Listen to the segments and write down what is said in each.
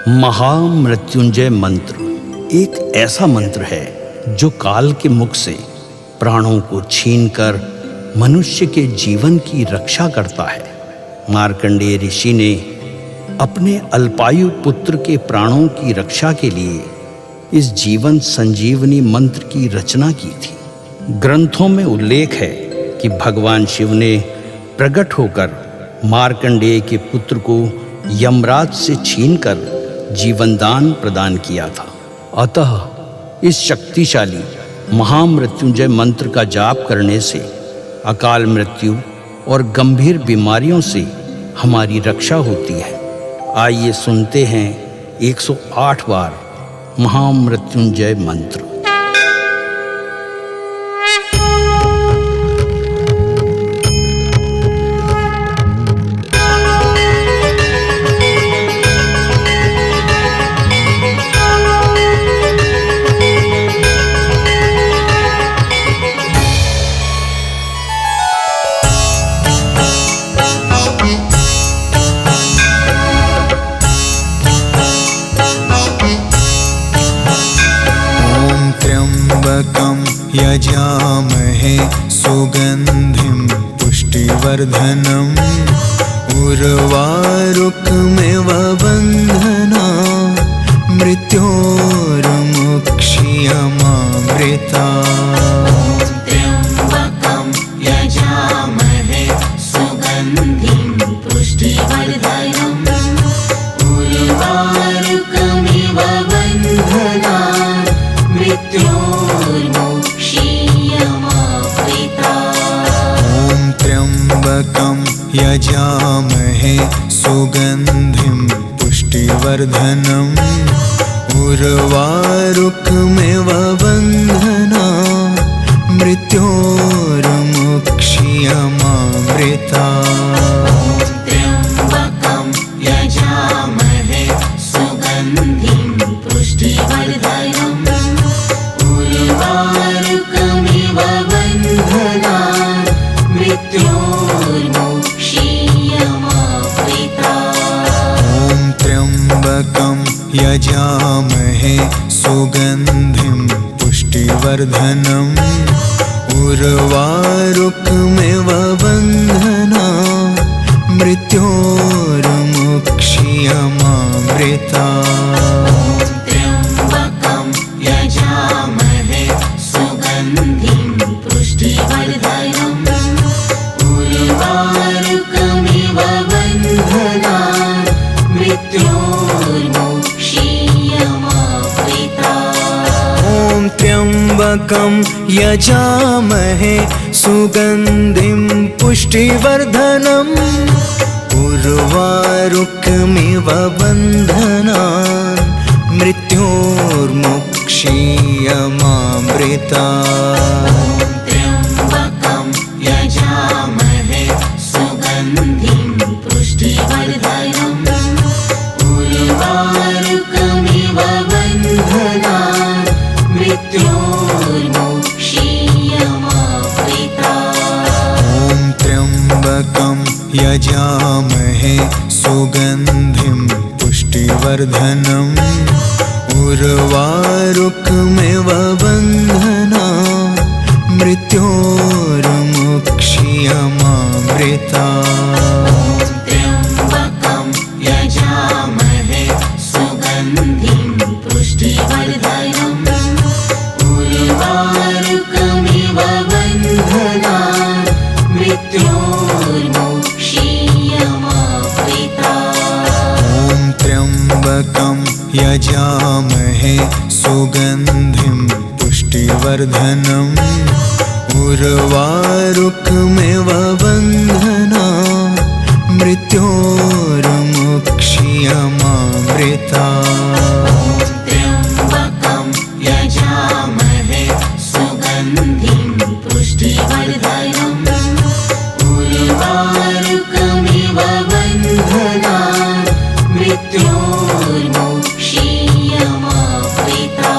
महामृत्युंजय मंत्र एक ऐसा मंत्र है जो काल के मुख से प्राणों को छीनकर मनुष्य के जीवन की रक्षा करता है। मार्कंडेय ऋषि ने अपने अल्पायु पुत्र के प्राणों की रक्षा के लिए इस जीवन संजीवनी मंत्र की रचना की थी। ग्रंथों में उल्लेख है कि भगवान शिव ने प्रकट होकर मार्कंडेय के पुत्र को यमराज से छीनकर जीवनदान प्रदान किया था। अतः इस शक्तिशाली महामृत्युंजय मंत्र का जाप करने से अकाल मृत्यु और गंभीर बीमारियों से हमारी रक्षा होती है। आइए सुनते हैं 108 बार महामृत्युंजय मंत्र। यजामहे सुगन्धिं पुष्टिवर्धनम् उर्वारुकमिव बन्धना मृत्योर्मुक्ष्यमामृता। त्र्यम्बकं यजामहे सुगन्धिं पुष्टिवर्धनम् उर्वारुकमिव बन्धना त्र्यम्बकं यजामहे सुगन्धिं पुष्टिवर्धनम् उर्वारुकमिव बन्धना मृत्योर्मुक्ष्यमामृता। त्र्यम्बकं यजामहे सुगन्धिं पुष्टिवर्धनम् उर्वारुकमिव बन्धना मृत्योर्मुक्ष्यमामृता। त्र्यम्बकं यजामहे सुगन्धिं पुष्टिवर्धनम् उर्वारुकमिव बन्धना मृत्योर्मुक्ष्यमामृता। त्र्यम्बकं यजामहे सुगन्धिं पुष्टिवर्धनम् उर्वारुकमिव बन्धना मृत्योर्मुक्ष्यमामृता। त्र्यम्बकं यजामहे सुगन्धिं पुष्टिवर्धनम् उर्वारुकमिव बन्धना मृत्योर्मुक्ष्यमामृता। त्र्यम्बकं यजामहे सुगन्धिं पुष्टिवर्धनम् उर्वारुकमिव बन्धना मृत्योर्मुक्ष्यमामृता। त्र्यम्बकं यजामहे सुगन्धिं पुष्टिवर्धनम् उर्वारुकमिव बन्धना मृत्योर्मुक्ष्यमामृता। त्र्यम्बकं यजामहे सुगन्धिं पुष्टिवर्धनम् उर्वारुकमिव बन्धना मृत्योर्मुक्ष्यमामृता। त्र्यम्बकं यजामहे सुगन्धिं पुष्टिवर्धनम् उर्वारुकमिव बन्धना मृत्योर्मुक्ष्यमामृता। त्र्यम्बकं यजामहे सुगन्धिं पुष्टिवर्धनम् उर्वारुकमिव बन्धना मृत्योर्मुक्ष्यमामृता।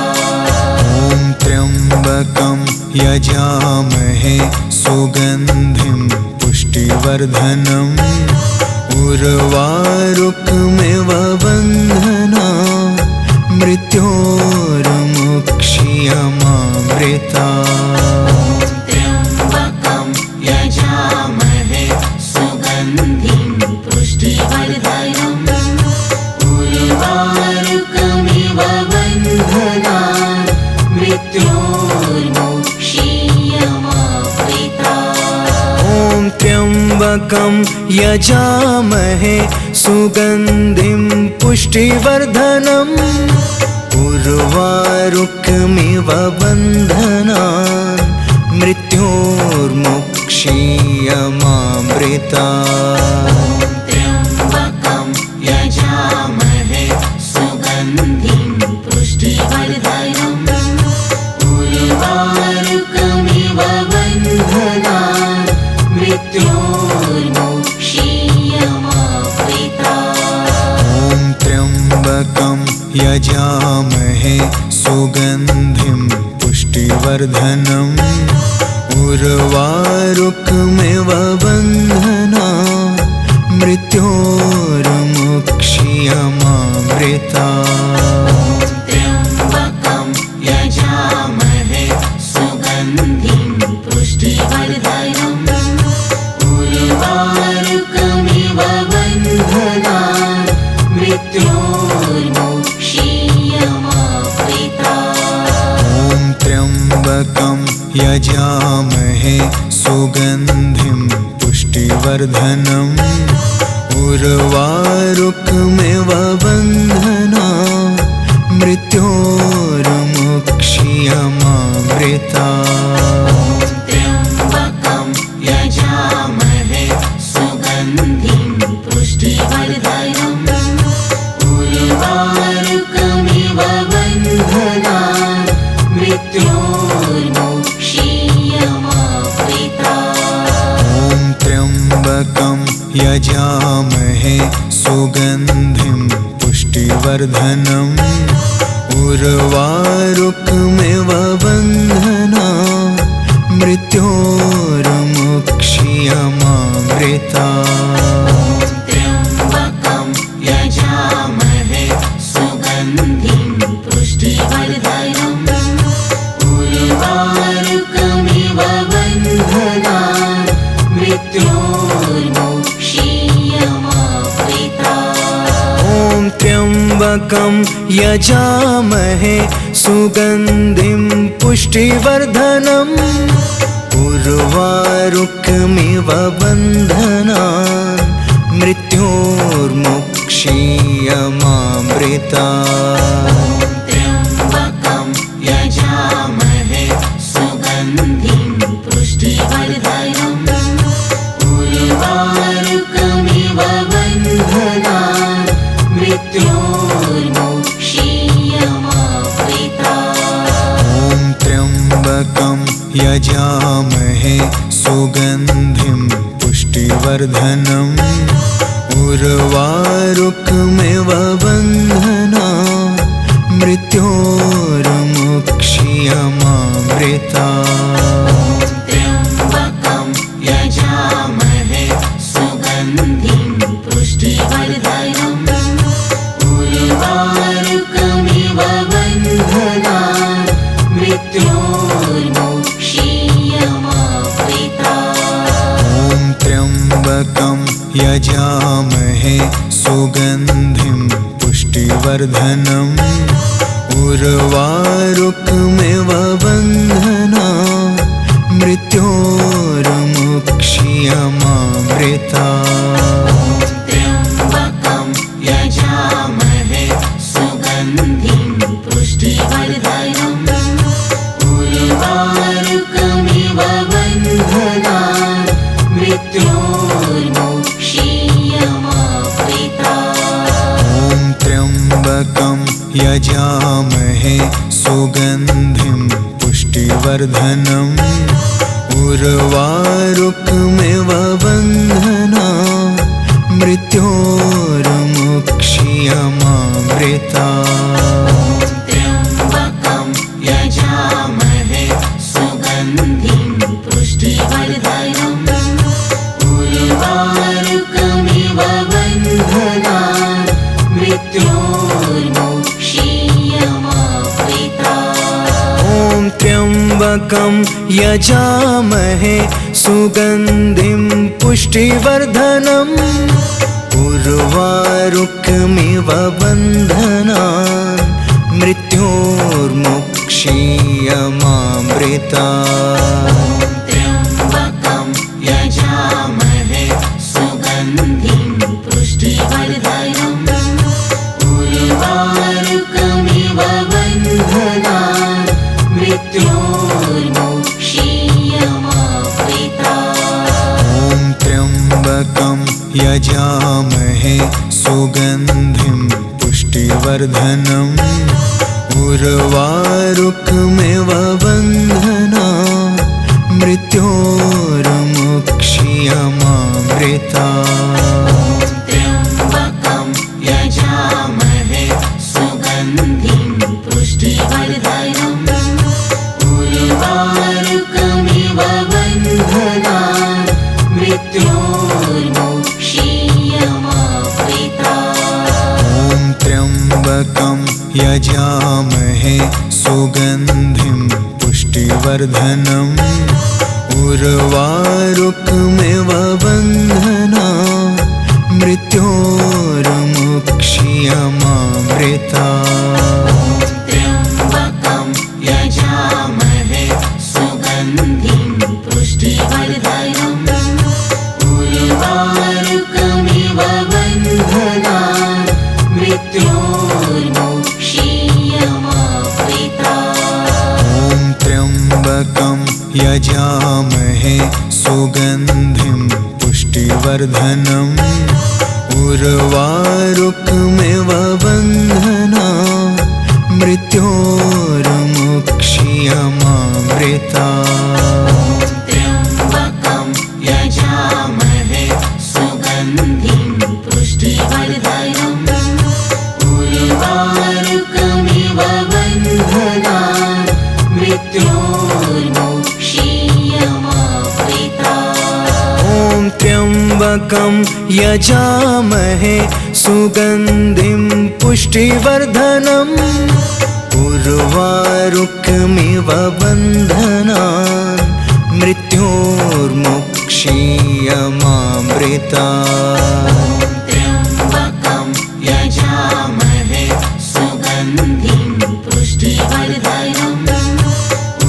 त्र्यम्बकं यजामहे सुगन्धिं पुष्टिवर्धनम् उर्वारुकमिव बन्धना मृत्योर्मुक्षीयमामृता त्र्यम्बकं यजामहे सुगन्धिं पुष्टिवर्धनम् उर्वारुकमिव बन्धनान् मृत्योर्मुक्षीयमामृता ॐ त्र्यम्बकं यजामहे सुगन्धिं पुष्टिवर्धनम् उर्वारुकमिव बन्धनान् मृत्योर्मुक्षीयमामृता त्र्यम्बकं यजामहे सुगन्धिं पुष्टिवर्धनम् उर्वारुकमिव बन्धनान् मृत्योर्मुक्षीयमामृता ॐ त्र्यम्बकं यजामहे सुगन्धिं पुष्टिवर्धनम् उर्वारुकमिव बन्धनान् मृत्योर्मुक्षीयमामृता त्र्यम्बकं यजामहे सुगन्धिं पुष्टिवर्धनम् उर्वारुकमिव बन्धनान् मृत्योर्मुक्षीयमामृता ॐ त्र्यम्बकं यजामहे सुगन्धिं पुष्टिवर्धनम् उर्वारुकमिव बन्धनान् मृत्योर्मुक्षीयमामृता त्र्यम्बकं यजामहे सुगन्धिं पुष्टिवर्धनम् उर्वारुकमिव बन्धनान् मृत्योर्मुक्षीयमामृता ॐ त्र्यम्बकं यजामहे सुगन्धिं पुष्टिवर्धनम् उर्वारुकमिव बन्धनान् मृत्योर्मुक्षीयमामृता त्र्यम्बकं यजामहे सुगन्धिं पुष्टिवर्धनम् उर्वारुकमिव बन्धनान् मृत्योर्मुक्षीयमामृता ॐ त्र्यम्बकं यजामहे सुगन्धिं पुष्टिवर्धनम् उर्वारुकमिव बन्धनान् मृत्योर्मुक्षीयमामृता त्र्यम्बकं यजामहे सुगन्धिं पुष्टिवर्धनम् उर्वारुकमिव बन्धनान् मृत्योर्मुक्षीयमामृता ॐ त्र्यम्बकं यजामहे सुगन्धिं पुष्टिवर्धनम् उर्वारुकमिव बन्धनान् मृत्योर्मुक्षीयमामृता त्र्यम्बकं यजामहे सुगन्धिं पुष्टिवर्धनम् उर्वारुकमिव बन्धनान् मृत्योर्मुक्षीयमामृता ॐ त्र्यम्बकं यजामहे सुगन्धिं पुष्टिवर्धनम् उर्वारुकमिव बन्धनान् मृत्योर्मुक्षीयमामृता त्र्यम्बकं यजामहे सुगन्धिं पुष्टिवर्धनम् उर्वारुकमिव बन्धनान् मृत्योर्मुक्षीयमामृता ॐ त्र्यम्बकं यजामहे सुगन्धिं पुष्टिवर्धनम् उर्वारुकमिव बन्धनान् मृत्योर्मुक्षीयमामृता त्र्यम्बकं यजामहे सुगन्धिं पुष्टिवर्धनम् उर्वारुकमिव बन्धनान् मृत्योर्मुक्षीयमामृता त्र्यम्बकं यजामहे सुगन्धिं पुष्टिवर्धनम् उर्वारुकमिव बन्धनान् मृत्योर्मुक्षीयमामृतात्। त्र्यम्बकं यजामहे सुगन्धिं पुष्टिवर्धनम् उर्वारुकमिव बन्धनान् मृत्योर्मुक्षीयमामृतात्। ॐ त्र्यम्बकं यजामहे सुगन्धिं पुष्टिवर्धनम् उर्वारुकमिव बन्धनान् मृत्योर्मुक्षीयमामृतात्। त्र्यम्बकं यजामहे सुगन्धिं पुष्टिवर्धनम् उर्वारुकमिव बन्धनान् मृत्योर्मुक्षीयमामृतात्। ॐ त्र्यम्बकं यजामहे सुगन्धिं पुष्टिवर्धनम् उर्वारुकमिव बन्धनान् मृत्योर्मुक्षीयमामृतात्। त्र्यम्बकं यजामहे सुगन्धिं पुष्टिवर्धनम् उर्वारुकमिव बन्धनान् मृत्योर्मुक्षीयमामृतात्। ॐ त्र्यम्बकं यजामहे सुगन्धिं पुष्टिवर्धनम् उर्वारुकमिव बन्धनान् मृत्योर्मुक्षीयमामृतात्। त्र्यम्बकं यजामहे सुगन्धिं पुष्टिवर्धनम् उर्वारुकमिव बन्धनान् मृत्योर्मुक्षीयमामृतात्। ॐ त्र्यम्बकं यजामहे सुगन्धिं पुष्टिवर्धनम् उर्वारुकमिव बन्धनान् मृत्योर्मुक्षीयमामृतात्। त्र्यम्बकं यजामहे सुगन्धिं पुष्टिवर्धनम्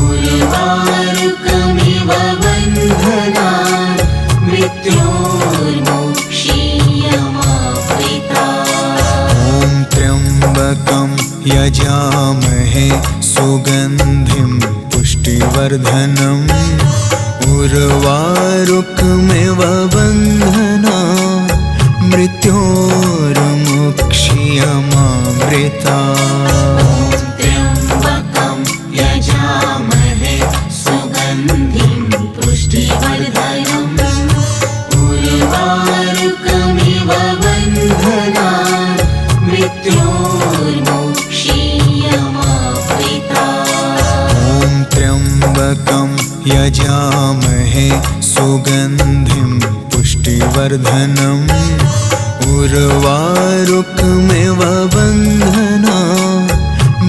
उर्वारुकमिव बन्धनान् मृत्योर्मुक्षीयमामृतात्। ॐ त्र्यम्बकं यजामहे सुगन्धिं पुष्टिवर्धनम् उर्वारुकमिव बन्धनान् मृत्योर्मुक्षीयमामृतात्। त्र्यम्बकं यजामहे सुगन्धिं पुष्टिवर्धनम् उर्वारुकमिव बन्धनान् मृत्योर्मुक्षीयमामृतात्। ॐ त्र्यम्बकं यजामहे सुगन्धिं पुष्टिवर्धनम् उर्वारुकमिव बन्धनान्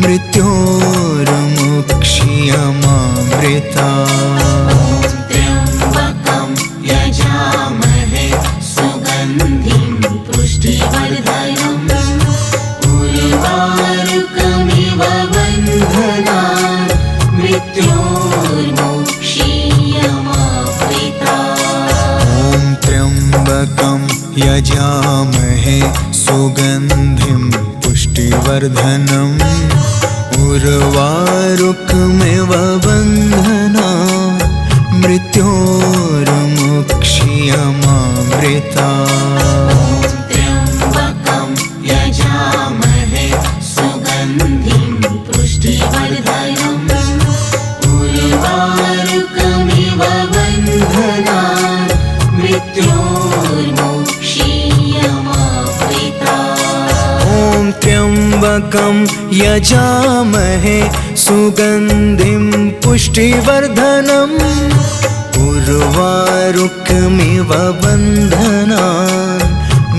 मृत्योर्मुक्षीयमामृतात्। त्र्यम्बकं यजामहे सुगन्धिं पुष्टिवर्धनम् उर्वारुकमिव बन्धनान् मृत्योर्मुक्षीयमामृतात्। ॐ त्र्यम्बकं यजामहे सुगन्धिं पुष्टिवर्धनम् उर्वारुकमिव बन्धनान् मृत्योर्मुक्षीयमामृतात्। त्र्यम्बकं यजामहे सुगन्धिं पुष्टिवर्धनम् उर्वारुकमिव बन्धनान् मृत्योर्मुक्षीयमामृतात्। ॐ त्र्यम्बकं यजामहे सुगन्धिं पुष्टिवर्धनम् उर्वारुकमिव बन्धनान्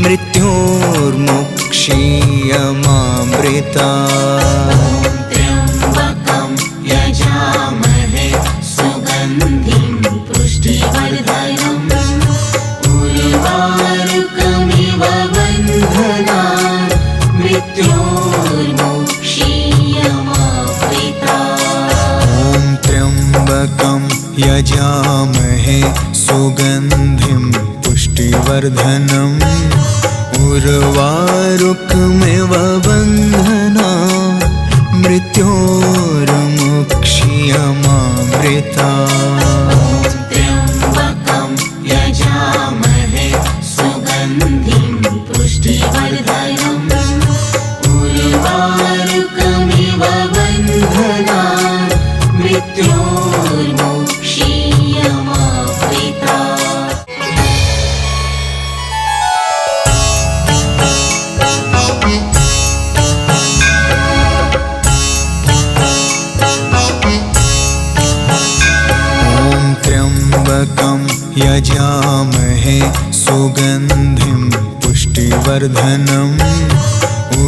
मृत्योर्मुक्षीयमामृतात्। त्र्यम्बकं यजामहे मृत्योर्मोक्षीयमामृता। ॐ त्र्यम्बकं यजामहे सुगन्धिं पुष्टिवर्धनम् उर्वारुकमिव बन्धनान् मृत्योर्मुक्षीयमामृता। त्र्यम्बकं यजामहे सुगन्धिं पुष्टिवर्धनम् उर्वारुकमिव बन्धनान् मृत्योर्मुक्षीयमामृता। त्र्यम्बकं यजामहे सुगन्धिं पुष्टिवर्धनम्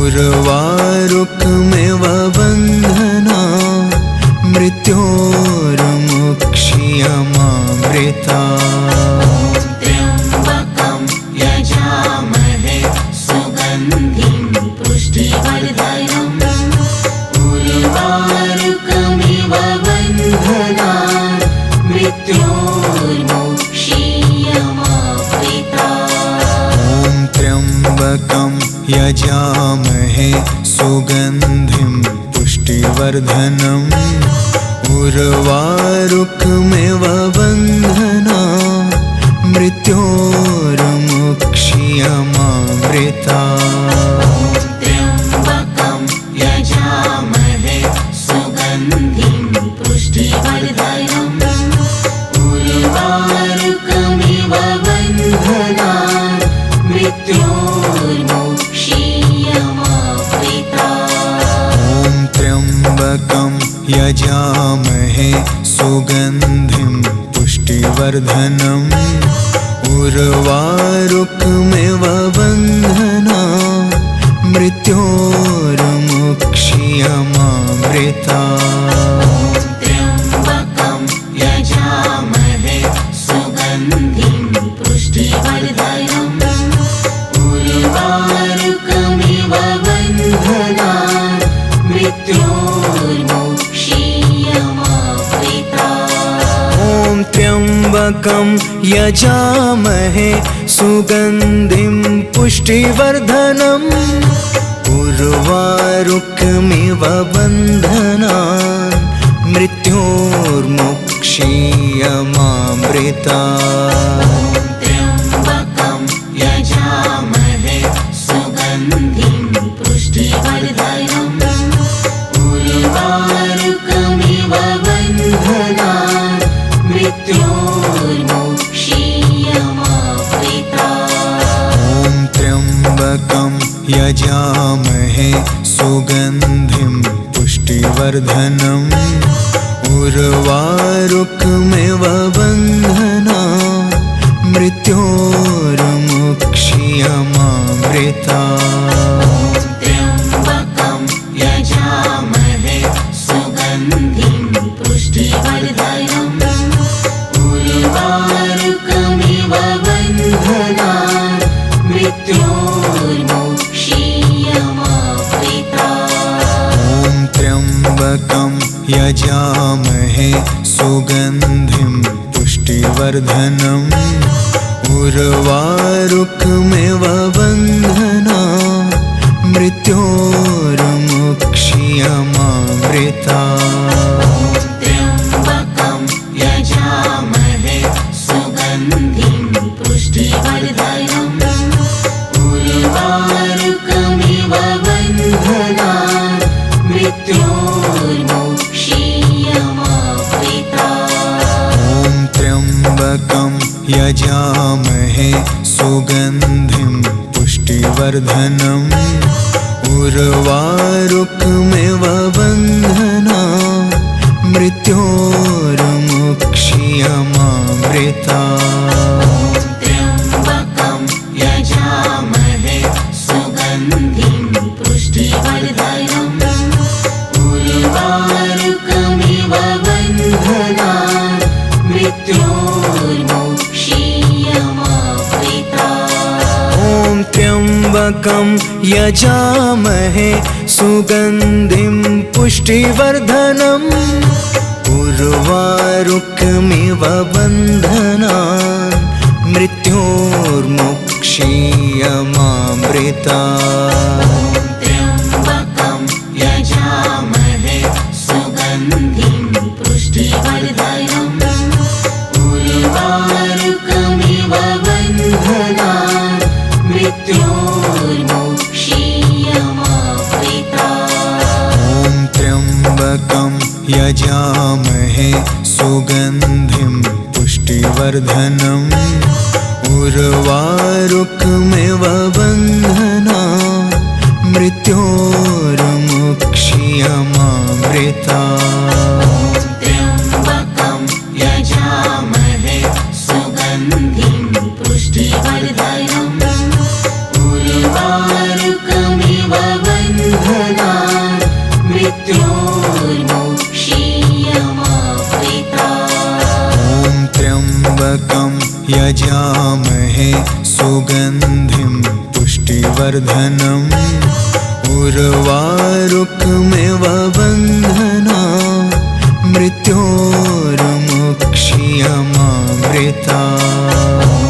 उर्वारुकमिव बन्धनान् मृत्योर्मुक्षीयमामृता। त्र्यम्बकं यजामहे सुगन्धिं पुष्टिवर्धनम् उर्वारुकमिव बन्धनान् मृत्योर्मुक्षीयमामृता। ॐ त्र्यम्बकं यजामहे सुगन्धिं पुष्टिवर्धनम् उर्वारुकमिव बन्धनान् मृत्योर्मुक्षीयमामृता। त्र्यम्बकं यजामहे सुगन्धिं पुष्टिवर्धनम् उर्वारुकमिव बन्धनान् मृत्योर्मुक्षीयमामृता। ॐ त्र्यम्बकं यजामहे सुगन्धिं पुष्टिवर्धनम् उर्वारुकमिव बन्धनान् मृत्योर्मुक्षीयमामृता। त्र्यम्बकं यजामहे सुगन्धिं पुष्टिवर्धनम् उर्वारुकमिव बन्धनान् मृत्योर्मुक्षीयमामृता। ॐ त्र्यम्बकं यजामहे सुगन्धिं पुष्टिवर्धनम् उर्वारुकमिव बन्धनान् मृत्योर्मुक्षीयमामृता। त्र्यम्बकं यजामहे सुगन्धिं पुष्टिवर्धनम् उर्वारुकमिव बन्धनान् मृत्योर्मुक्षीयमामृता। ॐ त्र्यम्बकं यजामहे सुगन्धिं पुष्टिवर्धनम् उर्वारुकमिव बन्धनान् मृत्योर्मुक्षीयमामृता। त्र्यम्बकं यजामहे सुगन्धिं पुष्टिवर्धनम् उर्वारुकमिव बन्धनान् मृत्योर्मुक्षीयमामृता। ॐ त्र्यम्बकं यजामहे सुगन्धिं पुष्टिवर्धनम् उर्वारुकमिव बन्धनान् मृत्योर्मुक्षीयमामृता। त्र्यम्बकं यजामहे सुगन्धिं पुष्टिवर्धनम् उर्वारुकमिव बन्धनान् मृत्योर्मुक्षीयमामृता। ॐ त्र्यम्बकं यजामहे सुगन्धिं पुष्टिवर्धनम् उर्वारुकमिव बन्धनान् मृत्योर्मुक्षीयमामृता। त्र्यम्बकं यजामहे सुगन्धिं पुष्टिवर्धनम् उर्वारुकमिव बन्धनान् मृत्योर्मुक्षीयमामृता। ॐ त्र्यम्बकं त्र्यम्बकं यजामहे सुगन्धिं पुष्टिवर्धनम् उर्वारुकमिव बन्धनान् मृत्योर्मुक्षीयमामृतात्। त्र्यम्बकं यजामहे सुगन्धिं पुष्टिवर्धनम् उर्वारुकमिव बन्धनान् मृत्योर्मुक्षीयमामृतात्। ॐ त्र्यम्बकं यजामहे सुगन्धिं पुष्टिवर्धनम् उर्वारुकमिव बन्धनान् मृत्योर्मुक्षीयमामृतात्। त्र्यम्बकं यजामहे सुगन्धिं पुष्टिवर्धनम् उर्वारुकमिव बन्धनान् मृत्योर्मुक्षीयमामृतात्। ॐ त्र्यम्बकं यजामहे सुगन्धिं पुष्टिवर्धनम् उर्वारुकमिव बन्धनान् मृत्योर्मुक्षीयमामृतात्।